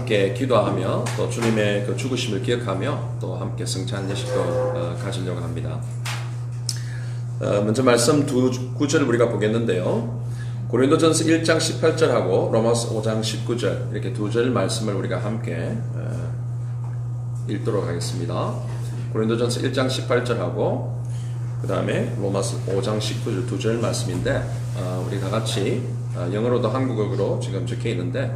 함께 기도하며 또 주님의 그 죽으심을 기억하며 또 함께 성찬 예식도 가지려고 합니다. 먼저 말씀 두 구절을 우리가 보겠는데요. 고린도전서 1장 18절하고 로마서 5장 19절 이렇게 두 절 말씀을 우리가 함께 읽도록 하겠습니다. 고린도전서 1장 18절하고 그 다음에 로마서 5장 19절 두 절 말씀인데 우리 다 같이 영어로도 한국어로 지금 적혀 있는데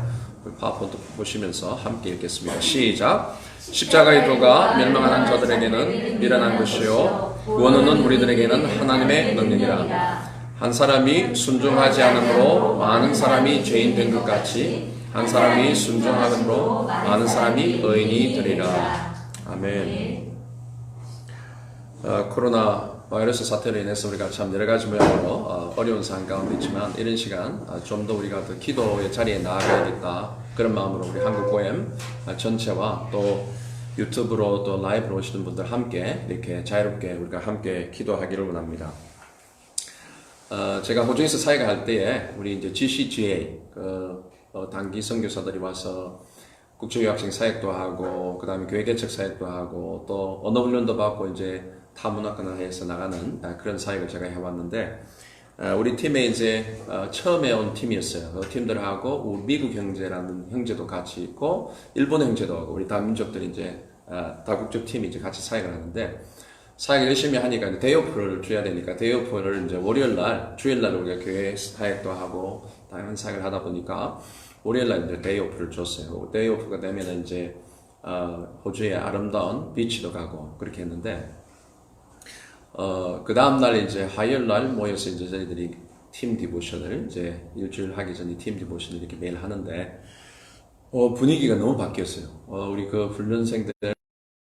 파워포인트 보시면서 함께 읽겠습니다. 시작. 십자가의 도가 멸망하는 자들에게는 미련한 것이요 구원은 우리들에게는 하나님의 능력이라. 한 사람이 순종하지 않음으로 많은 사람이 죄인 된 것 같이 한 사람이 순종함으로 많은 사람이 의인이 되리라. 아멘. 코로나 바이러스 사태로 인해서 우리가 참 여러 가지 모양으로 어려운 상황 가운데 있지만 이런 시간 좀 더 우리가 더 기도의 자리에 나아가야겠다 그런 마음으로 우리 한국고엠 전체와 또 유튜브로 또 라이브로 오시는 분들 함께 이렇게 자유롭게 우리가 함께 기도하기를 원합니다. 제가 호주에서 사역을 할 때에 우리 이제 GCGA 단기 선교사들이 와서 국제유학생 사역도 하고 그 다음에 교회 개척 사역도 하고 또 언어 훈련도 받고 이제 타문화권에서 나가는 그런 사역을 제가 해왔는데 우리 팀에 이제 처음에 온 팀이었어요. 그 팀들하고 우리 미국 형제라는 형제도 같이 있고 일본 형제도 하고 우리 다민족들이 이제 다국적 팀이 이제 같이 사역을 하는데 사역을 열심히 하니까 데이오프를 줘야 되니까 데이오프를 이제 월요일날 주일날 우리가 교회 사역도 하고 다양한 사역을 하다 보니까 월요일날 이제 데이오프를 줬어요. 데이오프가 되면은 이제 호주의 아름다운 비치도 가고 그렇게 했는데 그 다음날 이제 화요일날 모여서 이제 저희들이 팀 디보션을 이제 일주일 하기 전에 팀 디보션을 이렇게 매일 하는데 분위기가 너무 바뀌었어요. 우리 그 훈련생들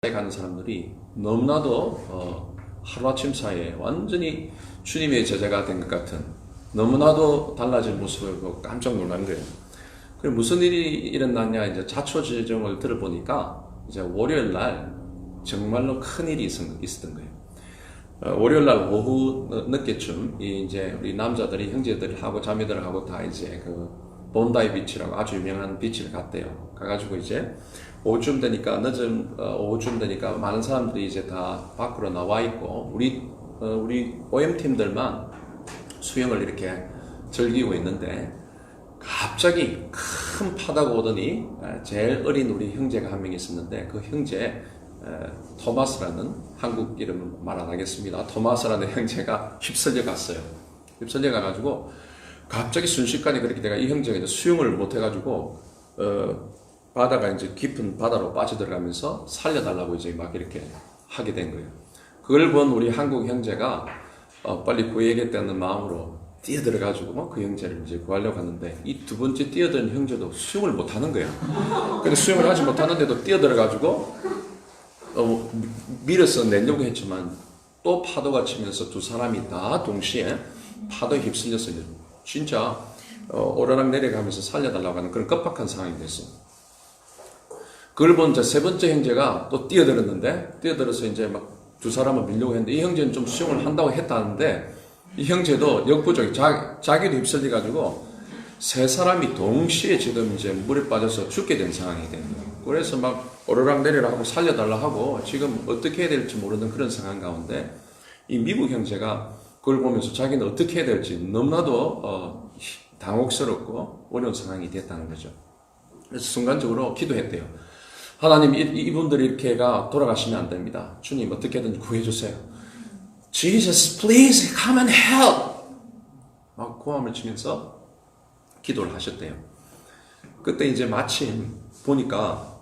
가는 사람들이 너무나도 하루아침 사이에 완전히 주님의 제자가 된 것 같은 너무나도 달라진 모습을 보고 깜짝 놀란 거예요. 그럼 무슨 일이 일어났냐 이제 자초지종을 들어보니까 이제 월요일날 정말로 큰 일이 있었던 거예요. 월요일날 오후 늦게쯤 이제 우리 남자들이 형제들하고 자매들하고 다 이제 그 본다이 비치라고 아주 유명한 비치를 갔대요. 가가지고 이제 오후쯤 되니까 늦은 오후쯤 되니까 많은 사람들이 이제 다 밖으로 나와 있고 우리 OM 팀들만 수영을 이렇게 즐기고 있는데 갑자기 큰 파도가 오더니 제일 어린 우리 형제가 한 명 있었는데 그 형제 토마스라는 한국 이름은 말 안 하겠습니다. 토마스라는 형제가 휩쓸려 갔어요. 휩쓸려 가가지고 갑자기 순식간에 그렇게 내가 이 형제가 이제 수영을 못 해가지고 바다가 이제 깊은 바다로 빠져들어가면서 살려달라고 이제 막 이렇게 하게 된 거예요. 그걸 본 우리 한국 형제가 빨리 구해야겠다는 마음으로 뛰어들어가지고 그 형제를 이제 구하려고 하는데 이 두 번째 뛰어든 형제도 수영을 못 하는 거예요. 근데 수영을 하지 못하는데도 뛰어들어가지고 밀어서 내려고 했지만 또 파도가 치면서 두 사람이 다 동시에 파도에 휩쓸려서 진짜 오르락 내려가면서 살려달라고 하는 그런 급박한 상황이 됐어요. 그걸 본 세 번째 형제가 또 뛰어들어서 이제 막 두 사람을 밀려고 했는데 이 형제는 좀 수영을 한다고 했다는데 이 형제도 역부족이 자기도 휩쓸려가지고 세 사람이 동시에 지금 이제 물에 빠져서 죽게 된 상황이 된 거예요. 그래서 막 오르락 내리락 하고 살려달라 하고 지금 어떻게 해야 될지 모르는 그런 상황 가운데 이 미국 형제가 그걸 보면서 자기는 어떻게 해야 될지 너무나도 당혹스럽고 어려운 상황이 됐다는 거죠. 그래서 순간적으로 기도했대요. 하나님 이분들이 이렇게가 돌아가시면 안 됩니다. 주님 어떻게든 구해주세요. Jesus, please come and help. 막 고함을 치면서 기도를 하셨대요. 그때 이제 마침 보니까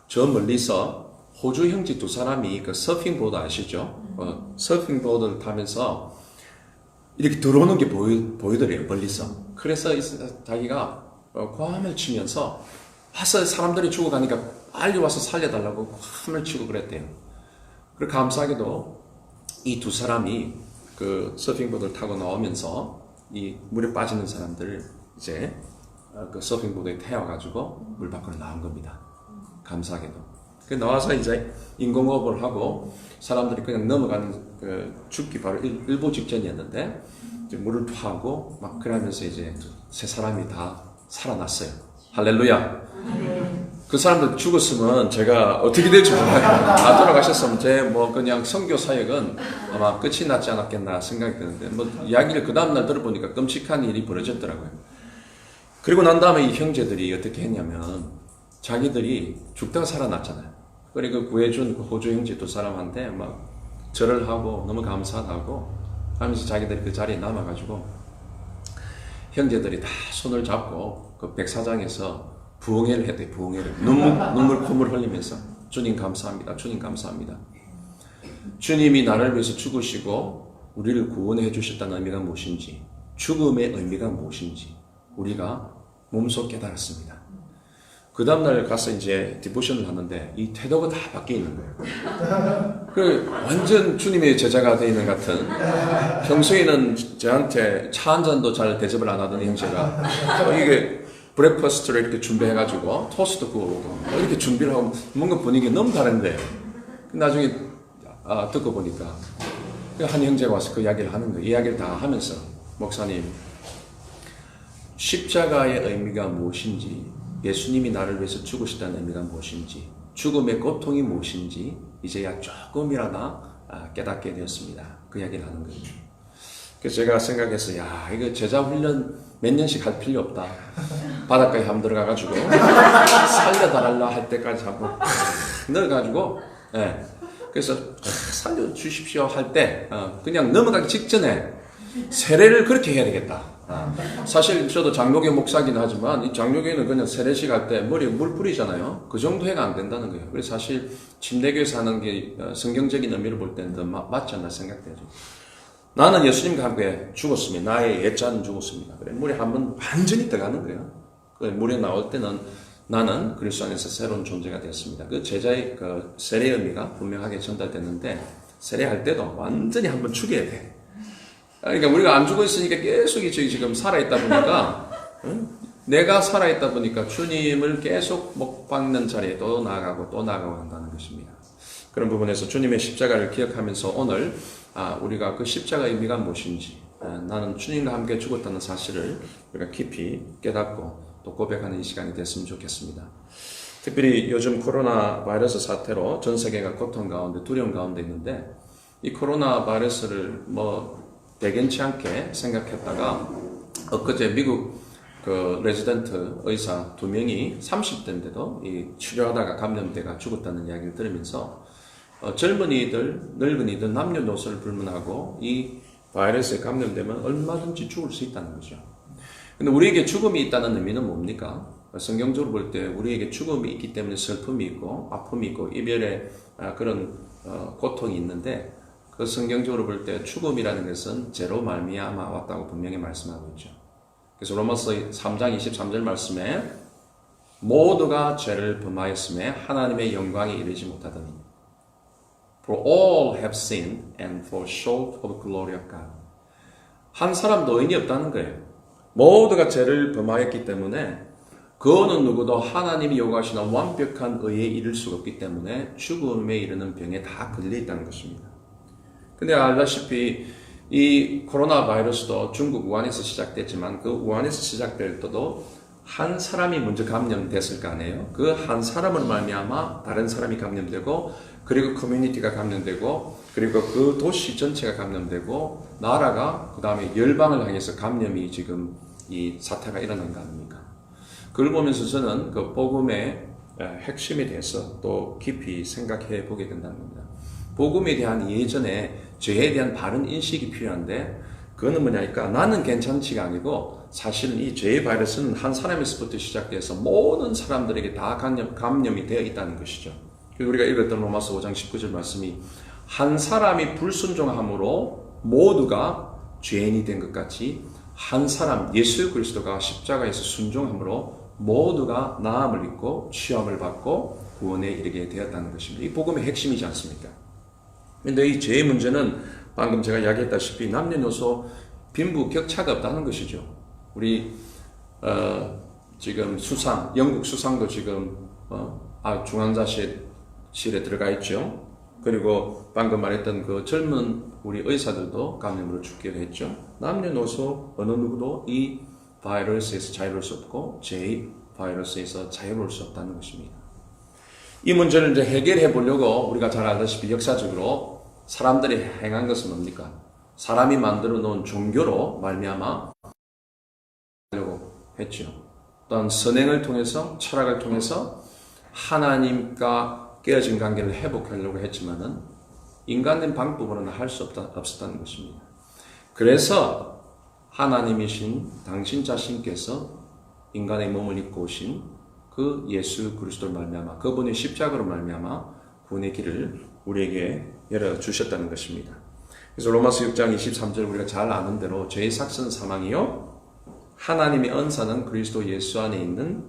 저 멀리서 호주 형제 두 사람이 그 서핑보드 아시죠? 서핑보드를 타면서 이렇게 들어오는 게 보이더래요, 멀리서. 그래서 자기가 고함을 치면서 와서 사람들이 죽어가니까 빨리 와서 살려달라고 고함을 치고 그랬대요. 그리고 감사하게도 이 두 사람이 그 서핑보드를 타고 나오면서 이 물에 빠지는 사람들을 이제 그 서핑보드에 태워가지고 물 밖으로 나온 겁니다. 감사하게도. 그 나와서 이제 인공호흡을 하고 사람들이 그냥 넘어가는 그 죽기 바로 일보 직전이었는데 이제 물을 토하고 막 그러면서 이제 세 사람이 다 살아났어요. 할렐루야. 그 사람들 죽었으면 제가 어떻게 될지 몰라요. 다 돌아가셨으면 제 뭐 그냥 선교 사역은 아마 끝이 났지 않았겠나 생각이 드는데, 뭐 이야기를 그 다음날 들어보니까 끔찍한 일이 벌어졌더라고요. 그리고 난 다음에 이 형제들이 어떻게 했냐면, 자기들이 죽다가 살아났잖아요. 그리고 구해준 그 호주 형제 두 사람한테 막 절을 하고 너무 감사하다고 하면서 자기들이 그 자리에 남아가지고 형제들이 다 손을 잡고 그 백사장에서 부흥회를 했대요. 부흥회를. 눈물 콧물 흘리면서 주님 감사합니다. 주님 감사합니다. 주님이 나를 위해서 죽으시고 우리를 구원해 주셨다는 의미가 무엇인지, 죽음의 의미가 무엇인지 우리가 몸소 깨달았습니다. 그 다음날 가서 이제 디보션을 하는데 이 태도가 다 바뀌어 있는 거예요. 그 완전 주님의 제자가 되어 있는 같은, 평소에는 저한테 차 한 잔도 잘 대접을 안 하던 형제가 이게 브렉퍼스트를 이렇게 준비해가지고 토스트 구워오고 이렇게 준비를 하고 뭔가 분위기가 너무 다른데, 나중에 듣고 보니까 한 형제가 와서 그 이야기를 하는 거예요. 이야기를 다 하면서, 목사님, 십자가의 의미가 무엇인지, 예수님이 나를 위해서 죽으셨다는 의미가 무엇인지, 죽음의 고통이 무엇인지 이제야 조금이라도 깨닫게 되었습니다. 그 이야기를 하는 거예요. 그래서 제가 생각해서, 야, 이거 제자 훈련 몇 년씩 할 필요 없다. 바닷가에 한번 들어가가지고 살려달라 할 때까지 한번 넣어가지고, 예. 그래서 살려주십시오 할 때 그냥 넘어가기 직전에 세례를 그렇게 해야 되겠다. 사실 저도 장로교 목사긴 하지만 이 장로교는 그냥 세례식 할 때 머리에 물 뿌리잖아요. 그 정도 해가 안 된다는 거예요. 그래서 사실 침례교에서 하는 게 성경적인 의미를 볼 때는 더 맞지 않나 생각되죠. 나는 예수님과 함께 죽었습니다. 나의 옛자는 죽었습니다. 그래, 물에 한번 완전히 들어가는 거예요. 그 물에 나올 때는 나는 그리스도 안에서 새로운 존재가 되었습니다. 그 제자의 그 세례 의미가 분명하게 전달됐는데, 세례할 때도 완전히 한번 죽여야 돼. 그러니까 우리가 안 죽어 있으니까 계속 지금 살아있다 보니까, 내가 살아있다 보니까 주님을 계속 못 박는 자리에 또 나아가고 또 나아가고 한다는 것입니다. 그런 부분에서 주님의 십자가를 기억하면서 오늘 우리가 그 십자가의 의미가 무엇인지, 나는 주님과 함께 죽었다는 사실을 우리가 깊이 깨닫고 또 고백하는 이 시간이 됐으면 좋겠습니다. 특별히 요즘 코로나 바이러스 사태로 전 세계가 고통 가운데, 두려움 가운데 있는데, 이 코로나 바이러스를 대견치 않게 생각했다가 엊그제 미국 그 레지던트 의사 2명이 30대인데도 이 치료하다가 감염돼가 죽었다는 이야기를 들으면서 젊은이들, 늙은이들 남녀노소를 불문하고 이 바이러스에 감염되면 얼마든지 죽을 수 있다는 거죠. 근데 우리에게 죽음이 있다는 의미는 뭡니까? 성경적으로 볼 때 우리에게 죽음이 있기 때문에 슬픔이 있고 아픔이 있고 이별의 그런 고통이 있는데, 그 성경적으로 볼 때 죽음이라는 것은 죄로 말미암아 왔다고 분명히 말씀하고 있죠. 그래서 로마서 3장 23절 말씀에 모두가 죄를 범하였음에 하나님의 영광에 이르지 못하더니 For all have sinned and fall short of the glory of God. 한 사람도 의인이 없다는 거예요. 모두가 죄를 범하였기 때문에 그 어느 누구도 하나님이 요구하시는 완벽한 의에 이를 수가 없기 때문에 죽음에 이르는 병에 다 걸려 있다는 것입니다. 근데 알다시피 이 코로나 바이러스도 중국 우한에서 시작됐지만 그 우한에서 시작될 때도 한 사람이 먼저 감염됐을 거 아니에요. 그 한 사람을 말미암아 다른 사람이 감염되고, 그리고 커뮤니티가 감염되고, 그리고 그 도시 전체가 감염되고, 나라가 그 다음에 열방을 향해서 감염이 지금 이 사태가 일어난 거 아닙니까? 그걸 보면서 저는 그 복음의 핵심에 대해서 또 깊이 생각해 보게 된다는 겁니다. 복음에 대한 예전에 죄에 대한 바른 인식이 필요한데, 그거는 뭐냐니까 나는 괜찮지가 아니고 사실은 이 죄의 바이러스는 한 사람에서부터 시작돼서 모든 사람들에게 다 감염이 되어 있다는 것이죠. 그래서 우리가 읽었던 로마서 5장 19절 말씀이 한 사람이 불순종함으로 모두가 죄인이 된 것 같이 한 사람 예수 그리스도가 십자가에서 순종함으로 모두가 나음을 입고 취함을 받고 구원에 이르게 되었다는 것입니다. 이 복음의 핵심이지 않습니까? 그런데 이 죄의 문제는 방금 제가 이야기했다시피 남녀노소 빈부 격차가 없다는 것이죠. 우리 지금 수상, 영국 수상도 지금 중환자실에 들어가 있죠. 그리고 방금 말했던 그 젊은 우리 의사들도 감염으로 죽기로 했죠. 남녀노소 어느 누구도 이 바이러스에서 자유로울 수 없고 죄의 바이러스에서 자유로울 수 없다는 것입니다. 이 문제를 이제 해결해 보려고 우리가 잘 알다시피 역사적으로 사람들이 행한 것은 뭡니까? 사람이 만들어 놓은 종교로 말미암아 하려고 했죠. 또한 선행을 통해서, 철학을 통해서 하나님과 깨어진 관계를 회복하려고 했지만은 인간된 방법으로는 할 수 없었다는 것입니다. 그래서 하나님이신 당신 자신께서 인간의 몸을 입고 오신 그 예수 그리스도를 말미암아, 그분의 십자가로 말미암아 구원의 길을 우리에게 열어주셨다는 것입니다. 그래서 로마서 6장 23절 우리가 잘 아는 대로 죄의 삭선 사망이요 하나님의恩사는 그리스도 예수 안에 있는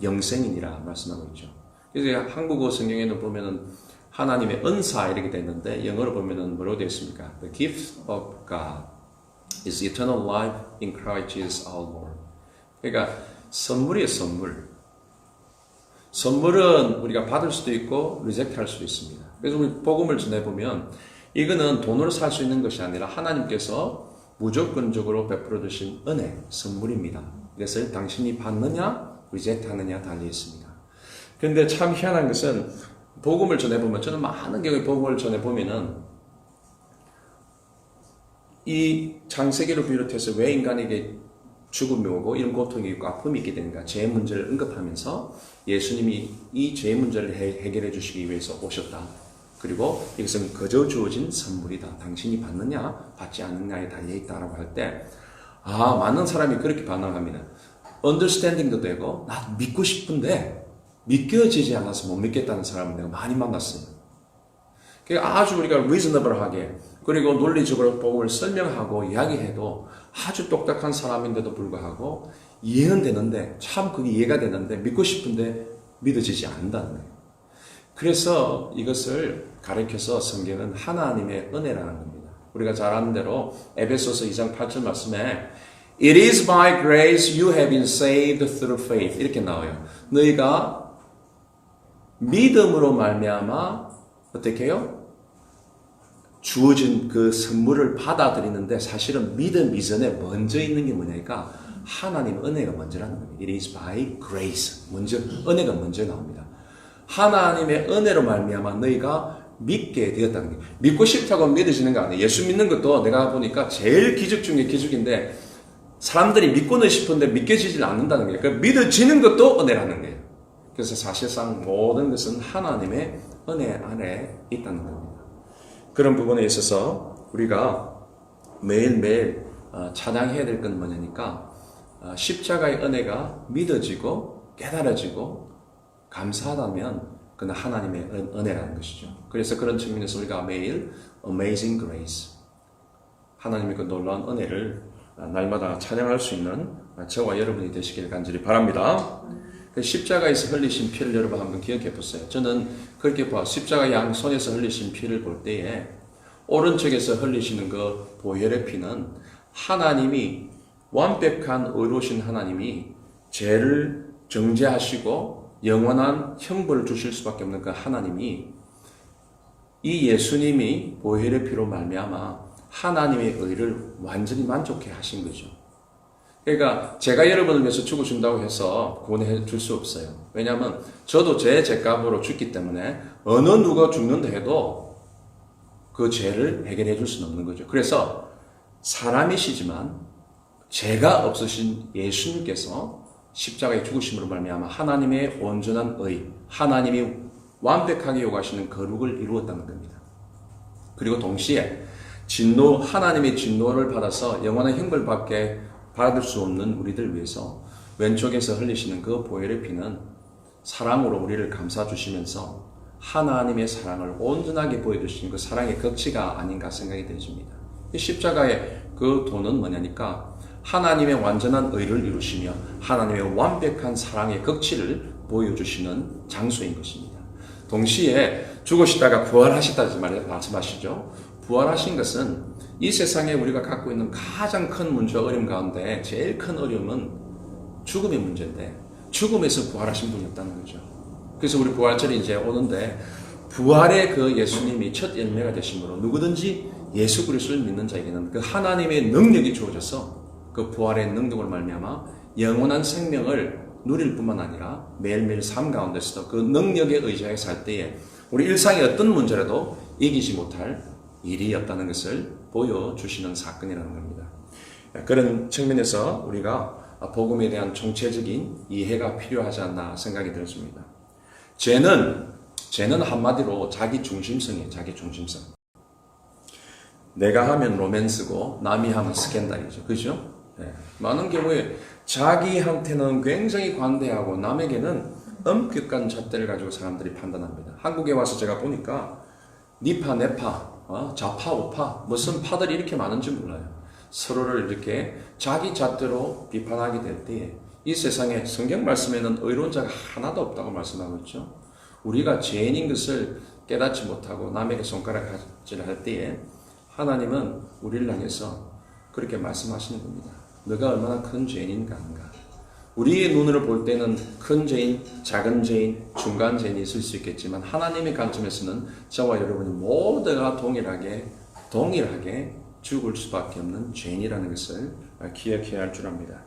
영생이니라 말씀하고 있죠. 그래서 한국어 성경에는 보면은 하나님의 은사 이렇게 되어 있는데 영어로 보면은 뭐라고 되어 있습니까? The gift of God is eternal life in Christ Jesus our Lord. 그러니까 선물이에요, 선물. 선물은 우리가 받을 수도 있고 리젝트 할 수도 있습니다. 그래서 우리 복음을 전해보면 이거는 돈으로 살 수 있는 것이 아니라 하나님께서 무조건적으로 베풀어 주신 은혜, 선물입니다. 그래서 당신이 받느냐, 리젝트 하느냐 달려 있습니다. 그런데 참 희한한 것은 복음을 전해보면, 저는 많은 경우에 복음을 전해보면은 이 창세기를 비롯해서 왜 인간에게 죽음이 오고 이런 고통이 있고 아픔이 있게 되는가, 죄의 문제를 언급하면서 예수님이 이 죄의 문제를 해결해 주시기 위해서 오셨다. 그리고 이것은 거저 주어진 선물이다. 당신이 받느냐 받지 않느냐에 달려있다라고 할 때 많은 사람이 그렇게 반응합니다. 언더스탠딩도 되고 나 믿고 싶은데 믿겨지지 않아서 못 믿겠다는 사람을 내가 많이 만났어요. 그러니까 아주 우리가 리즈너블하게 그리고 논리적으로 복음을 설명하고 이야기해도 아주 똑딱한 사람인데도 불구하고 이해는 되는데, 참 그게 이해가 되는데 믿고 싶은데 믿어지지 않는다는 거예요. 그래서 이것을 가르쳐서 성경은 하나님의 은혜라는 겁니다. 우리가 잘 아는 대로 에베소서 2장 8절 말씀에 It is by grace you have been saved through faith 이렇게 나와요. 너희가 믿음으로 말미암아 어떻게 해요? 주어진 그 선물을 받아들이는데 사실은 믿음 이전에 먼저 있는 게 뭐냐니까 하나님 은혜가 먼저라는 겁니다. It is by grace. 먼저 은혜가 먼저 나옵니다. 하나님의 은혜로 말미암아 너희가 믿게 되었다는 거예요. 믿고 싶다고 믿어지는 거 아니에요. 예수 믿는 것도 내가 보니까 제일 기적 중에 기적인데 사람들이 믿고는 싶은데 믿겨지질 않는다는 거예요. 그러니까 믿어지는 것도 은혜라는 거예요. 그래서 사실상 모든 것은 하나님의 은혜 안에 있다는 겁니다. 그런 부분에 있어서 우리가 매일매일 찬양해야 될 건 뭐냐니까 십자가의 은혜가 믿어지고 깨달아지고 감사하다면 그는 하나님의 은혜라는 것이죠. 그래서 그런 측면에서 우리가 매일 Amazing Grace, 하나님의 그 놀라운 은혜를 날마다 찬양할 수 있는 저와 여러분이 되시길 간절히 바랍니다. 십자가에서 흘리신 피를 여러분 한번 기억해 보세요. 저는 그렇게 봐. 십자가 양손에서 흘리신 피를 볼 때에 오른쪽에서 흘리시는 그 보혈의 피는 하나님이 완벽한 의로우신 하나님이 죄를 정죄하시고 영원한 형벌을 주실 수밖에 없는 그 하나님이 이 예수님이 보혈의 피로 말미암아 하나님의 의를 완전히 만족해 하신 거죠. 그러니까 제가 여러분을 위해서 죽으신다고 해서 구원해 줄 수 없어요. 왜냐하면 저도 제 죄값으로 죽기 때문에 어느 누가 죽는다 해도 그 죄를 해결해 줄 수는 없는 거죠. 그래서 사람이시지만 죄가 없으신 예수님께서 십자가의 죽으심으로 말미암아 하나님의 온전한 의, 하나님이 완벽하게 요구하시는 거룩을 이루었다는 겁니다. 그리고 동시에 하나님의 진노를 받아서 영원한 형벌받게 받을 수 없는 우리들 위해서 왼쪽에서 흘리시는 그 보혈의 피는 사랑으로 우리를 감싸 주시면서 하나님의 사랑을 온전하게 보여주시는 그 사랑의 극치가 아닌가 생각이 되집니다. 이 십자가의 그 도는 뭐냐니까 하나님의 완전한 의를 이루시며 하나님의 완벽한 사랑의 극치를 보여주시는 장소인 것입니다. 동시에 죽으시다가 부활하셨다지 말씀하시죠. 부활하신 것은 이 세상에 우리가 갖고 있는 가장 큰 문제와 어려움 가운데 제일 큰 어려움은 죽음의 문제인데 죽음에서 부활하신 분이 없다는 거죠. 그래서 우리 부활절이 이제 오는데 부활의 그 예수님이 첫 열매가 되심으로 누구든지 예수 그리스도를 믿는 자에게는 그 하나님의 능력이 주어져서 그 부활의 능력을 말미암아 영원한 생명을 누릴 뿐만 아니라 매일매일 삶 가운데서도 그 능력에 의지하여 살 때에 우리 일상의 어떤 문제라도 이기지 못할 일이었다는 것을 보여주시는 사건이라는 겁니다. 그런 측면에서 우리가 복음에 대한 총체적인 이해가 필요하지 않나 생각이 들었습니다. 죄는 한마디로 자기 중심성이에요. 자기 중심성. 내가 하면 로맨스고 남이 하면 스캔들이죠. 그죠? 네. 많은 경우에 자기한테는 굉장히 관대하고 남에게는 엄격한 잣대를 가지고 사람들이 판단합니다. 한국에 와서 제가 보니까 니파 내파 좌파 우파 무슨 파들이 이렇게 많은지 몰라요. 서로를 이렇게 자기 잣대로 비판하게 될 때에 이 세상에 성경 말씀에는 의로운 자가 하나도 없다고 말씀하고 있죠. 우리가 죄인인 것을 깨닫지 못하고 남에게 손가락질을 할 때에 하나님은 우리를 향해서 그렇게 말씀하시는 겁니다. 너가 얼마나 큰 죄인인가 하는가. 우리의 눈으로 볼 때는 큰 죄인, 작은 죄인, 중간 죄인이 있을 수 있겠지만 하나님의 관점에서는 저와 여러분이 모두가 동일하게 죽을 수밖에 없는 죄인이라는 것을 기억해야 할 줄 압니다.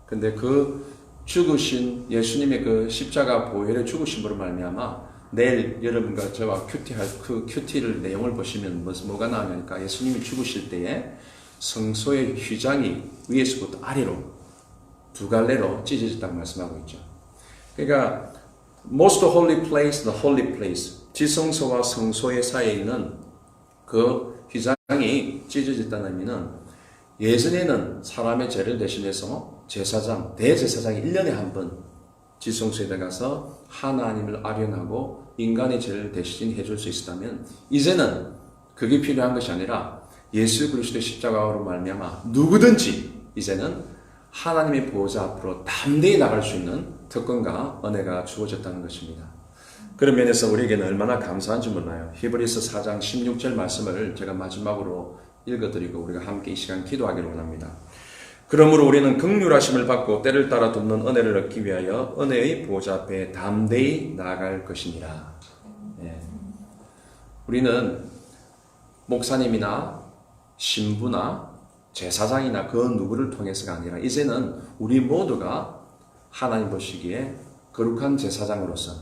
근데 그 죽으신 예수님의 그 십자가 보혈의 죽으심으로 말미암아 내일 여러분과 저와 큐티할 그 큐티를 내용을 보시면 뭐가 나오냐니까 예수님이 죽으실 때에 성소의 휘장이 위에서부터 아래로 두 갈래로 찢어졌다고 말씀하고 있죠. 그러니까 most holy place, the holy place, 지성소와 성소의 사이에 있는 그 휘장이 찢어졌다는 의미는 예전에는 사람의 죄를 대신해서 제사장, 대제사장이 1년에 한 번 지성소에 들어가서 하나님을 아련하고 인간의 죄를 대신해 줄 수 있었다면 이제는 그게 필요한 것이 아니라 예수 그리스도의 십자가로 말미암아 누구든지 이제는 하나님의 보호자 앞으로 담대히 나갈 수 있는 특권과 은혜가 주어졌다는 것입니다. 그런 면에서 우리에게는 얼마나 감사한지 몰라요. 히브리서 4장 16절 말씀을 제가 마지막으로 읽어드리고 우리가 함께 이 시간 기도하기를 원합니다. 그러므로 우리는 긍휼하심을 받고 때를 따라 돕는 은혜를 얻기 위하여 은혜의 보호자 앞에 담대히 나아갈 것이니라. 예. 우리는 목사님이나 신부나 제사장이나 그 누구를 통해서가 아니라 이제는 우리 모두가 하나님 보시기에 거룩한 제사장으로서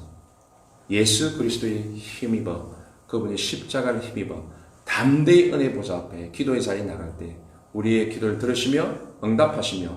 예수 그리스도의 힘입어 그분의 십자가를 힘입어 담대히 은혜 보좌 앞에 기도의 자리에 나갈 때 우리의 기도를 들으시며 응답하시며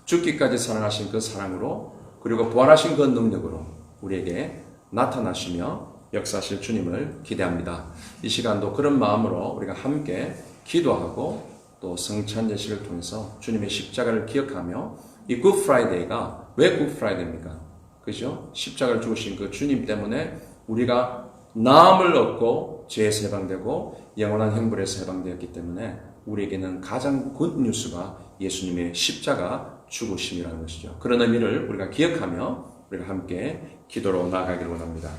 죽기까지 사랑하신 그 사랑으로 그리고 부활하신 그 능력으로 우리에게 나타나시며 역사하실 주님을 기대합니다. 이 시간도 그런 마음으로 우리가 함께 기도하고 또 성찬 예식을 통해서 주님의 십자가를 기억하며 이 굿 프라이데이가 왜 굿 프라이데이입니까? 그죠? 십자가를 죽으신 그 주님 때문에 우리가 나음을 얻고 죄에서 해방되고 영원한 형벌에서 해방되었기 때문에 우리에게는 가장 굿 뉴스가 예수님의 십자가 죽으심이라는 것이죠. 그런 의미를 우리가 기억하며 우리가 함께 기도로 나아가기를 원합니다.